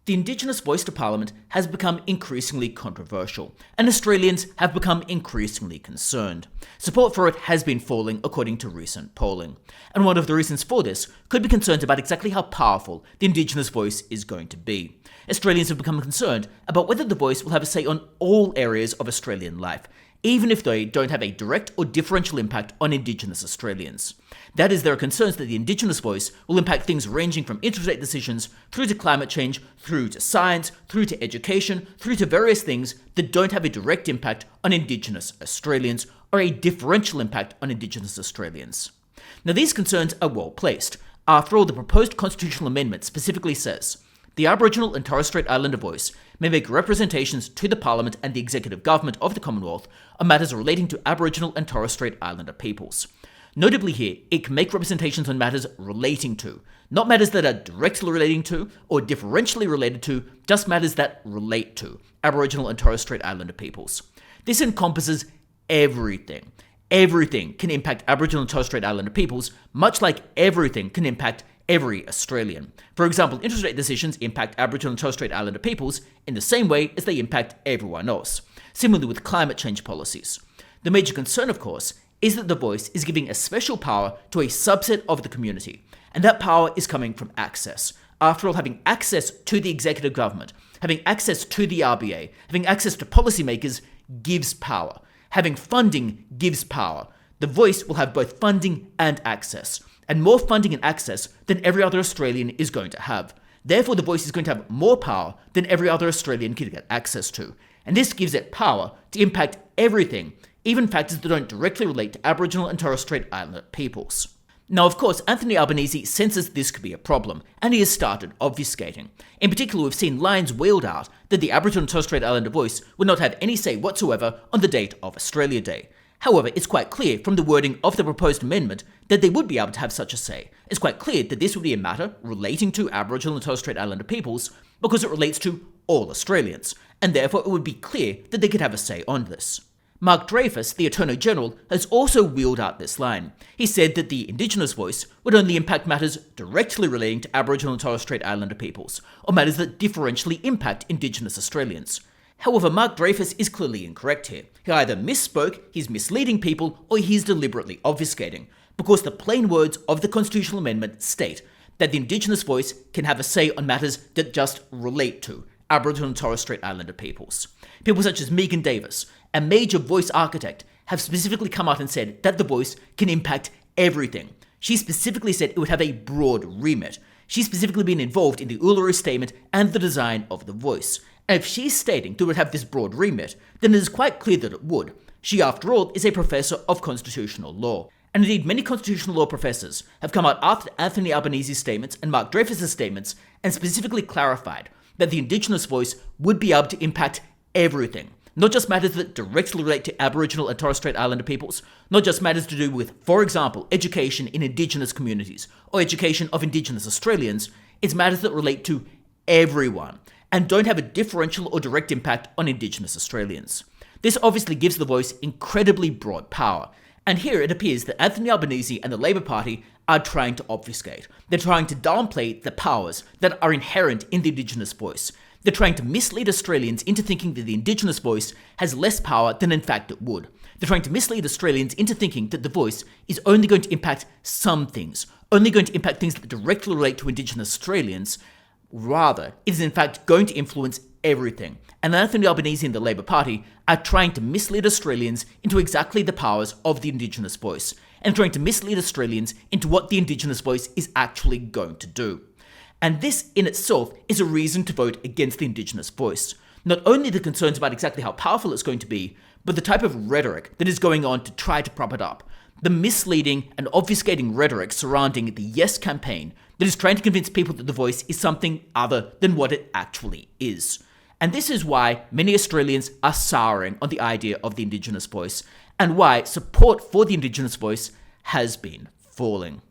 The Indigenous voice to Parliament has become increasingly controversial, and Australians have become increasingly concerned. Support for it has been falling according to recent polling, and one of the reasons for this could be concerns about exactly how powerful the Indigenous voice is going to be. Australians have become concerned about whether the voice will have a say on all areas of Australian life, even if they don't have a direct or differential impact on Indigenous Australians. That is, there are concerns that the Indigenous voice will impact things ranging from interstate decisions, through to climate change, through to science, through to education, through to various things that don't have a direct impact on Indigenous Australians, or a differential impact on Indigenous Australians. Now, these concerns are well placed. After all, the proposed constitutional amendment specifically says, the Aboriginal and Torres Strait Islander voice may make representations to the Parliament and the Executive Government of the Commonwealth on matters relating to Aboriginal and Torres Strait Islander peoples. Notably here, it can make representations on matters relating to, not matters that are directly relating to or differentially related to, just matters that relate to Aboriginal and Torres Strait Islander peoples. This encompasses everything. Everything can impact Aboriginal and Torres Strait Islander peoples, much like everything can impact every Australian. For example, interstate decisions impact Aboriginal and Torres Strait Islander peoples in the same way as they impact everyone else. Similarly with climate change policies. The major concern, of course, is that the voice is giving a special power to a subset of the community, and that power is coming from access. After all, having access to the executive government, having access to the RBA, having access to policymakers gives power. Having funding gives power. The voice will have both funding and access, and more funding and access than every other Australian is going to have. Therefore, the voice is going to have more power than every other Australian can get access to, and this gives it power to impact everything, even factors that don't directly relate to Aboriginal and Torres Strait Islander peoples. Now, of course, Anthony Albanese senses this could be a problem, and he has started obfuscating. In particular, we've seen lines wheeled out that the Aboriginal and Torres Strait Islander voice would not have any say whatsoever on the date of Australia Day. However, it's quite clear from the wording of the proposed amendment that they would be able to have such a say. It's quite clear that this would be a matter relating to Aboriginal and Torres Strait Islander peoples because it relates to all Australians, and therefore it would be clear that they could have a say on this. Mark Dreyfus, the Attorney General, has also wheeled out this line. He said that the Indigenous voice would only impact matters directly relating to Aboriginal and Torres Strait Islander peoples, or matters that differentially impact Indigenous Australians. However, Mark Dreyfus is clearly incorrect here. He either misspoke, he's misleading people, or he's deliberately obfuscating, because the plain words of the Constitutional Amendment state that the Indigenous voice can have a say on matters that just relate to Aboriginal and Torres Strait Islander peoples. People such as Megan Davis, a major voice architect, have specifically come out and said that the voice can impact everything. She specifically said it would have a broad remit. She's specifically been involved in the Uluru Statement and the design of the voice. And if she's stating that it would have this broad remit, then it is quite clear that it would. She, after all, is a professor of constitutional law. And indeed, many constitutional law professors have come out after Anthony Albanese's statements and Mark Dreyfus's statements and specifically clarified that the Indigenous voice would be able to impact everything. Not just matters that directly relate to Aboriginal and Torres Strait Islander peoples, not just matters to do with, for example, education in Indigenous communities or education of Indigenous Australians. It's matters that relate to everyone and don't have a differential or direct impact on Indigenous Australians. This obviously gives the voice incredibly broad power, and here it appears that Anthony Albanese and the Labor Party are trying to obfuscate. They're trying to downplay the powers that are inherent in the Indigenous voice. They're trying to mislead Australians into thinking that the Indigenous voice has less power than in fact it would. They're trying to mislead Australians into thinking that the voice is only going to impact some things, only going to impact things that directly relate to Indigenous Australians. Rather, it is in fact going to influence everything. And Anthony Albanese and the Labor Party are trying to mislead Australians into exactly the powers of the Indigenous voice, and trying to mislead Australians into what the Indigenous voice is actually going to do. And this in itself is a reason to vote against the Indigenous voice. Not only the concerns about exactly how powerful it's going to be, but the type of rhetoric that is going on to try to prop it up. The misleading and obfuscating rhetoric surrounding the Yes campaign that is trying to convince people that the voice is something other than what it actually is. And this is why many Australians are souring on the idea of the Indigenous voice, and why support for the Indigenous voice has been falling.